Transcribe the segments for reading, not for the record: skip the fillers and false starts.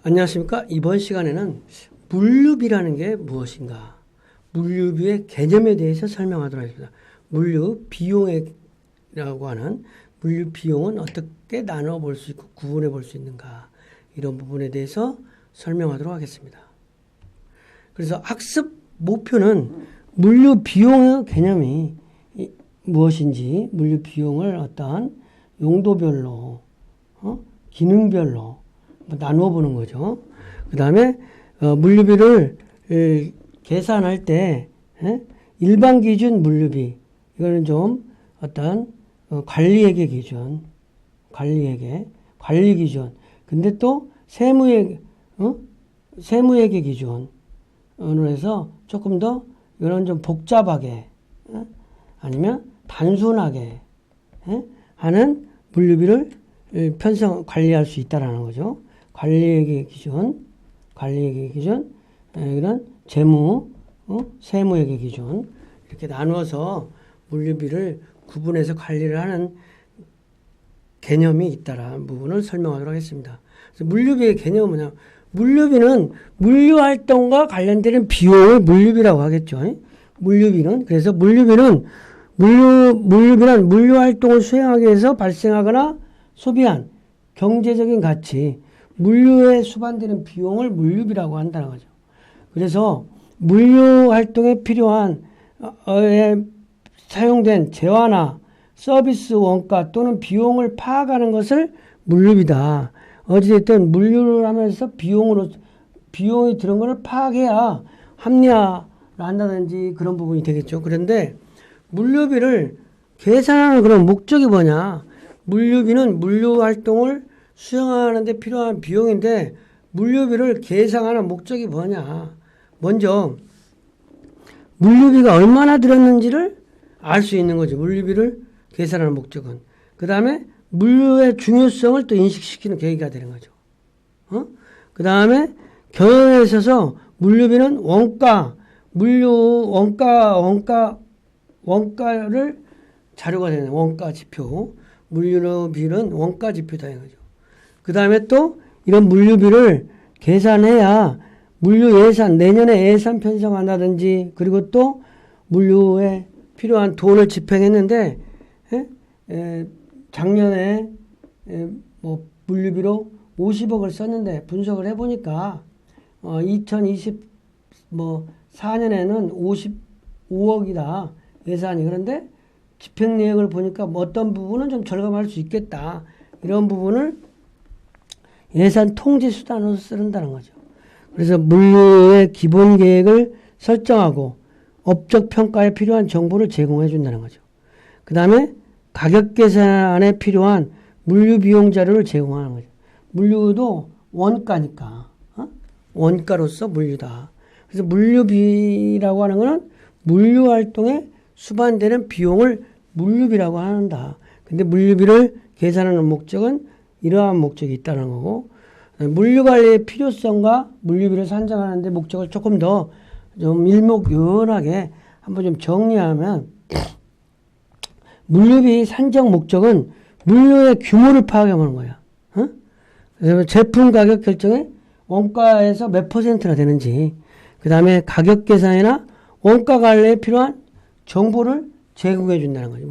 안녕하십니까? 이번 시간에는 물류비라는 게 무엇인가? 물류비의 개념에 대해서 설명하도록 하겠습니다. 물류비용이라고 하는 물류비용은 어떻게 나눠 볼 수 있고 구분해 볼 수 있는가? 이런 부분에 대해서 설명하도록 하겠습니다. 그래서 학습 목표는 물류비용의 개념이 무엇인지, 물류비용을 어떠한 용도별로, 기능별로 나누어 보는 거죠. 그 다음에 물류비를 계산할 때 일반 기준 물류비, 이거는 좀 어떤 관리회계 기준, 관리 기준. 근데 또 세무회계 기준으로 해서 조금 더 이런 좀 복잡하게 아니면 단순하게 하는 물류비를 관리할 수 있다라는 거죠. 관리회계 기준, 이런 재무, 세무회계 기준 이렇게 나누어서 물류비를 구분해서 관리를 하는 개념이 있다라는 부분을 설명하도록 하겠습니다. 그래서 물류비의 개념은 뭐냐? 물류비는 물류활동과 관련되는 비용을 물류비라고 하겠죠. 그래서 물류비는 물류활동을 수행하기 위해서 발생하거나 소비한 경제적인 가치, 물류에 수반되는 비용을 물류비라고 한다는 거죠. 그래서 물류활동에 필요한 사용된 재화나 서비스 원가 또는 비용을 파악하는 것을 물류비다. 어찌됐든 물류를 하면서 비용이 드는 것을 파악해야 합리화를 한다든지 그런 부분이 되겠죠. 그런데 물류비를 계산하는 그런 목적이 뭐냐? 물류비는 물류활동을 수행하는 데 필요한 비용인데 물류비를 계산하는 목적이 뭐냐? 먼저 물류비가 얼마나 들었는지를 알 수 있는 거죠. 물류비를 계산하는 목적은. 그 다음에 물류의 중요성을 또 인식시키는 계기가 되는 거죠. 그 다음에 경영에 있어서 물류비는 원가를 자료가 되는 원가 지표. 물류비는 원가 지표다 이거죠. 그 다음에 또 이런 물류비를 계산해야 물류 예산, 내년에 예산 편성한다든지 그리고 또 물류에 필요한 돈을 집행했는데 작년에 물류비로 50억을 썼는데 분석을 해보니까 2024년에는 55억이다 예산이. 그런데 집행 내역을 보니까 어떤 부분은 좀 절감할 수 있겠다. 이런 부분을 예산 통제 수단으로 쓴다는 거죠. 그래서 물류의 기본 계획을 설정하고 업적 평가에 필요한 정보를 제공해 준다는 거죠. 그 다음에 가격 계산에 필요한 물류 비용 자료를 제공하는 거죠. 물류도 원가니까 원가로서 물류다. 그래서 물류비라고 하는 것은 물류 활동에 수반되는 비용을 물류비라고 한다. 근데 물류비를 계산하는 목적은 이러한 목적이 있다는 거고, 물류관리의 필요성과 물류비를 산정하는 데 목적을 조금 더 좀 일목요연하게 한번 좀 정리하면, 물류비 산정 목적은 물류의 규모를 파악해보는 거야. 그래서 제품 가격 결정에 원가에서 몇 %나 되는지, 그 다음에 가격 계산이나 원가 관리에 필요한 정보를 제공해 준다는 거죠.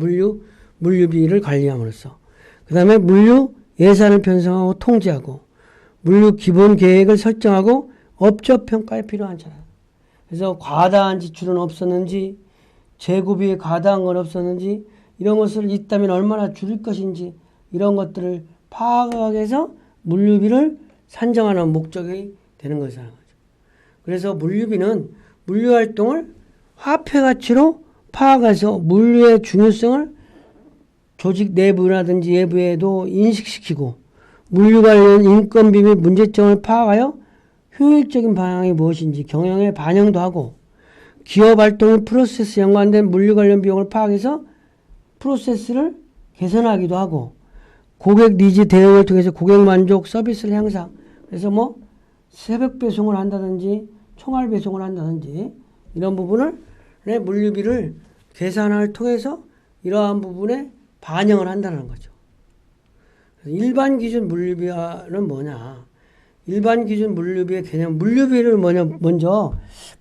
물류비를 관리함으로써. 그 다음에 물류 예산을 편성하고 통제하고, 물류 기본 계획을 설정하고 업적 평가에 필요한 자료. 그래서 과다한 지출은 없었는지, 재고비에 과다한 건 없었는지, 이런 것을 있다면 얼마나 줄일 것인지, 이런 것들을 파악하기 위해서 물류비를 산정하는 목적이 되는 것이라는 거죠. 그래서 물류비는 물류활동을 화폐 가치로 파악해서 물류의 중요성을 조직 내부라든지 외부에도 인식시키고, 물류 관련 인건비 및 문제점을 파악하여 효율적인 방향이 무엇인지 경영에 반영도 하고, 기업 활동의 프로세스 연관된 물류 관련 비용을 파악해서 프로세스를 개선하기도 하고, 고객 니즈 대응을 통해서 고객 만족 서비스를 향상. 그래서 새벽 배송을 한다든지 총알 배송을 한다든지 이런 부분을 물류비를 계산을 통해서 이러한 부분에 반영을 한다는 거죠. 일반 기준 물류비는 뭐냐? 일반 기준 물류비의 개념, 물류비를 먼저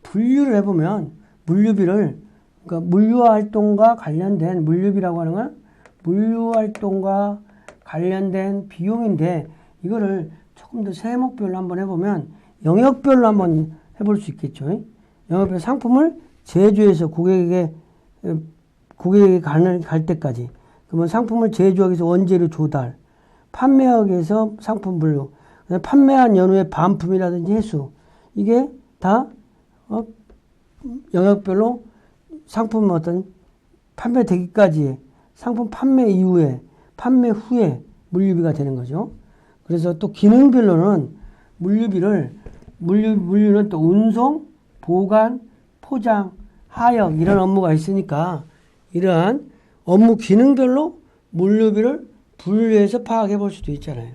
분류를 해보면, 물류비를, 그러니까 물류활동과 관련된, 물류비라고 하는 건 물류활동과 관련된 비용인데, 이거를 조금 더 세목별로 한번 해보면, 영역별로 한번 해볼 수 있겠죠. 영역별 상품을 제조해서 고객에게 갈 때까지. 그러면 상품을 제조하기 위해서 원재료 조달, 판매하기 위해서 상품 분류, 판매한 연후의 반품이라든지 회수, 이게 다 영역별로 상품 어떤 판매되기까지, 상품 판매 이후에, 판매 후에 물류비가 되는 거죠. 그래서 또 기능별로는 물류는 또 운송, 보관, 포장, 하역 이런 업무가 있으니까 이러한 업무 기능별로 물류비를 분류해서 파악해 볼 수도 있잖아요.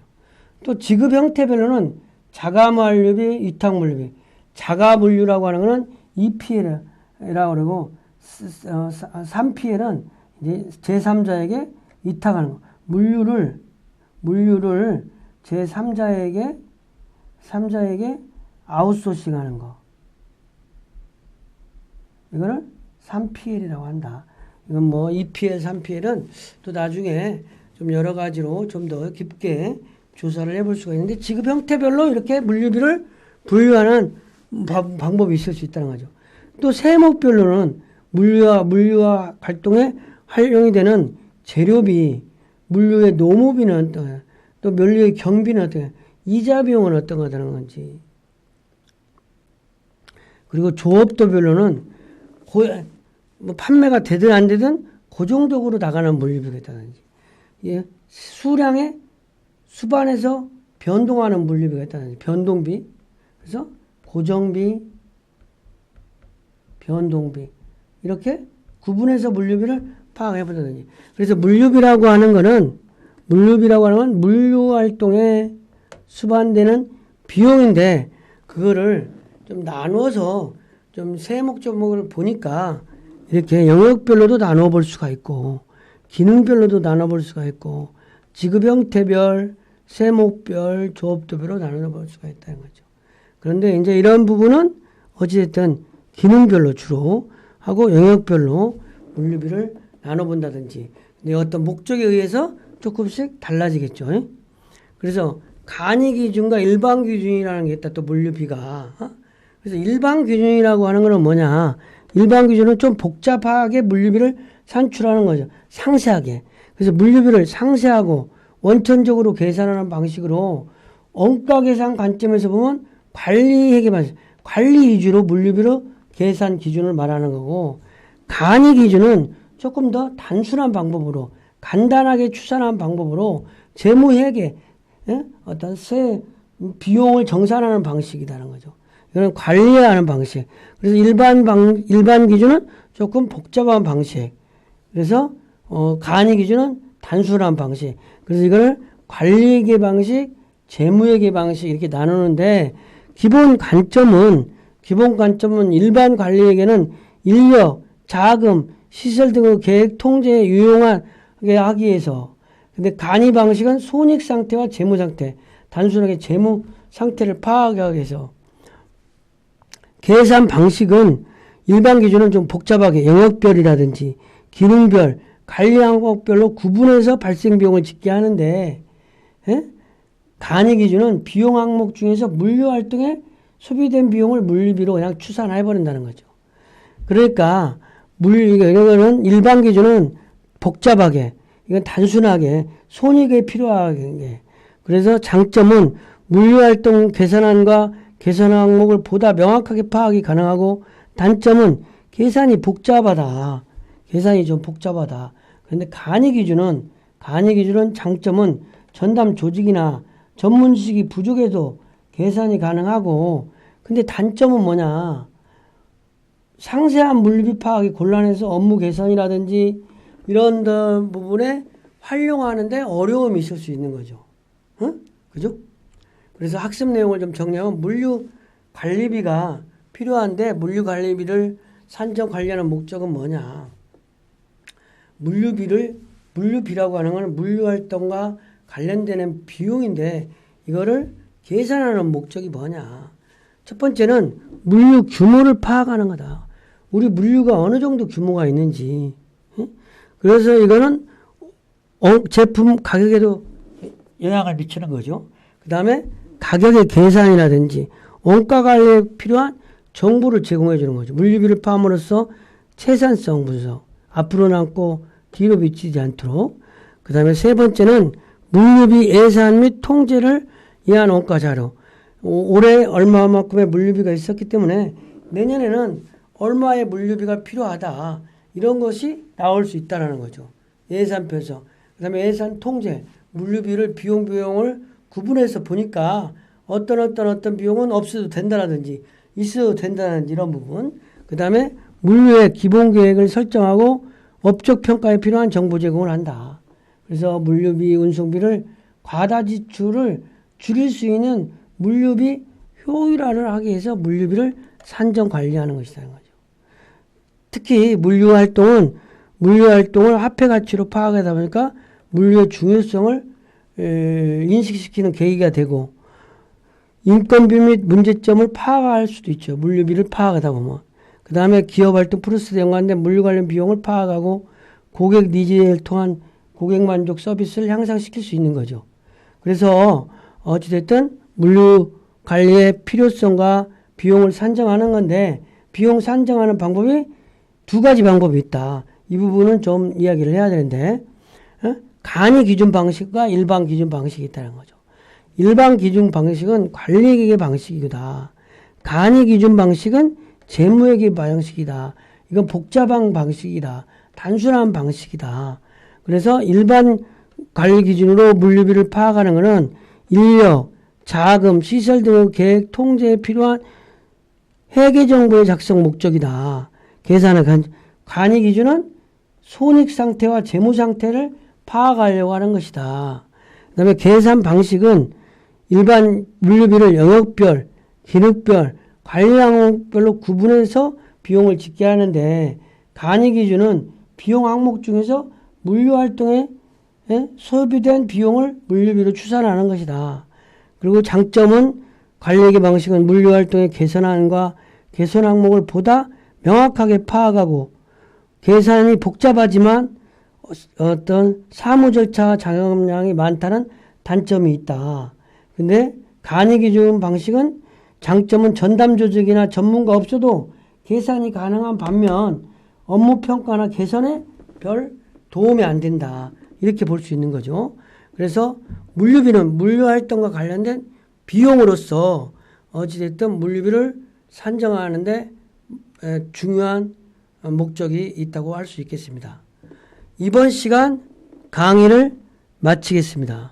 또 지급 형태별로는 자가물류비, 위탁물류비. 자가물류라고 하는 것은 2PL이라고 그러고 3PL은 이제 제3자에게 위탁하는 거. 물류를 제3자에게 아웃소싱하는 거. 이거를 3PL이라고 한다. 이건 뭐 2PL, 3PL은 또 나중에 좀 여러 가지로 좀 더 깊게 조사를 해볼 수가 있는데 지급 형태별로 이렇게 물류비를 분류하는 방법이 있을 수 있다는 거죠. 또 세목별로는 물류와 활동에 활용이 되는 재료비, 물류의 노무비는 또 물류의 경비는 어떻게, 이자 비용은 어떤 거다는 건지. 그리고 조업도별로는 뭐 판매가 되든 안 되든 고정적으로 나가는 물류비가 있다든지, 예, 수반에서 변동하는 물류비가 있다든지, 변동비. 그래서 고정비, 변동비. 이렇게 구분해서 물류비를 파악해 보다든지. 그래서 물류비라고 하는 건 물류 활동에 수반되는 비용인데, 그거를 좀 나누어서 좀 세목조목을 보니까 이렇게 영역별로도 나눠 볼 수가 있고, 기능별로도 나눠 볼 수가 있고, 지급 형태별, 세목별, 조업도별로 나눠 볼 수가 있다는 거죠. 그런데 이제 이런 부분은 어찌됐든 기능별로 주로 하고 영역별로 물류비를 나눠 본다든지, 근데 어떤 목적에 의해서 조금씩 달라지겠죠. 그래서 간이 기준과 일반 기준이라는 게 있다, 또 물류비가. 그래서 일반 기준이라고 하는 거는 뭐냐? 일반 기준은 좀 복잡하게 물류비를 산출하는 거죠. 상세하게. 그래서 물류비를 상세하고 원천적으로 계산하는 방식으로 원가 계산 관점에서 보면 관리 위주로 물류비로 계산 기준을 말하는 거고, 간이 기준은 조금 더 단순한 방법으로, 간단하게 추산한 방법으로 재무회계, 어떤 비용을 정산하는 방식이라는 거죠. 이거는 관리하는 방식. 그래서 일반 기준은 조금 복잡한 방식. 그래서 간이 기준은 단순한 방식. 그래서 이걸 관리회계 방식, 재무회계 방식 이렇게 나누는데, 기본 관점은 일반 관리회계는 인력, 자금, 시설 등의 계획 통제에 유용하게 하기 위해서. 근데 간이 방식은 손익 상태와 재무 상태, 단순하게 재무 상태를 파악하기 위해서. 계산 방식은 일반 기준은 좀 복잡하게 영역별이라든지 기능별, 관리 항목별로 구분해서 발생 비용을 짓게 하는데, 간이 기준은 비용 항목 중에서 물류 활동에 소비된 비용을 물류비로 그냥 추산해 버린다는 거죠. 그러니까 이거는 일반 기준은 복잡하게, 이건 단순하게 손익에 필요하게. 그래서 장점은 물류 활동 계산안과 계산 항목을 보다 명확하게 파악이 가능하고, 단점은 계산이 좀 복잡하다. 그런데 간이 기준은 장점은 전담 조직이나 전문 지식이 부족해도 계산이 가능하고, 근데 단점은 뭐냐? 상세한 물류비 파악이 곤란해서 업무 개선이라든지 이런 부분에 활용하는데 어려움이 있을 수 있는 거죠. 그죠? 그래서 학습 내용을 좀 정리하면, 물류 관리비가 필요한데 물류 관리비를 산정 관리하는 목적은 뭐냐? 물류비라고 하는 것은 물류 활동과 관련되는 비용인데, 이거를 계산하는 목적이 뭐냐. 첫 번째는 물류 규모를 파악하는 거다. 우리 물류가 어느 정도 규모가 있는지. 그래서 이거는 제품 가격에도 영향을 미치는 거죠. 그 다음에 가격의 계산이라든지 원가 관리에 필요한 정보를 제공해 주는 거죠. 물류비를 포함으로써 채산성 분석, 앞으로 남고 뒤로 미치지 않도록. 그 다음에 세 번째는 물류비 예산 및 통제를 위한 원가 자료. 올해 얼마만큼의 물류비가 있었기 때문에 내년에는 얼마의 물류비가 필요하다. 이런 것이 나올 수 있다는 거죠. 예산표에서. 그 다음에 예산 통제, 물류비를 비용을 구분해서 보니까 어떤 비용은 없어도 된다라든지 있어도 된다는 이런 부분. 그 다음에 물류의 기본 계획을 설정하고 업적 평가에 필요한 정보 제공을 한다. 그래서 물류비, 운송비를 과다 지출을 줄일 수 있는 물류비 효율화를 하기 위해서 물류비를 산정 관리하는 것이라는 거죠. 특히 물류 활동을 화폐 가치로 파악하다 보니까 물류의 중요성을 인식시키는 계기가 되고 인건비 및 문제점을 파악할 수도 있죠. 물류비를 파악하다 보면. 그 다음에 기업 활동 프로세스에 연관된 물류 관련 비용을 파악하고 고객 니즈를 통한 고객 만족 서비스를 향상시킬 수 있는 거죠. 그래서 어찌됐든 물류 관리의 필요성과 비용을 산정하는 건데 비용 산정하는 방법이 두 가지 방법이 있다. 이 부분은 좀 이야기를 해야 되는데 간이 기준 방식과 일반 기준 방식이 있다는 거죠. 일반 기준 방식은 관리회계 방식이다. 간이 기준 방식은 재무회계 방식이다. 이건 복잡한 방식이다. 단순한 방식이다. 그래서 일반 관리 기준으로 물류비를 파악하는 것은 인력, 자금, 시설 등의 계획 통제에 필요한 회계 정보의 작성 목적이다. 계산은 간이 기준은 손익 상태와 재무 상태를 파악하려고 하는 것이다. 그 다음에 계산 방식은 일반 물류비를 영역별, 기능별, 관리 항목별로 구분해서 비용을 짓게 하는데 간이 기준은 비용 항목 중에서 물류 활동에 소비된 비용을 물류비로 추산하는 것이다. 그리고 장점은 관리회계 방식은 물류 활동의 개선안과 개선 항목을 보다 명확하게 파악하고 계산이 복잡하지만 어떤 사무 절차 작업량이 많다는 단점이 있다. 근데 간이 기준 방식은 장점은 전담 조직이나 전문가 없어도 계산이 가능한 반면 업무 평가나 개선에 별 도움이 안 된다. 이렇게 볼 수 있는 거죠. 그래서 물류비는 물류 활동과 관련된 비용으로서 어찌됐든 물류비를 산정하는데 중요한 목적이 있다고 할 수 있겠습니다. 이번 시간 강의를 마치겠습니다.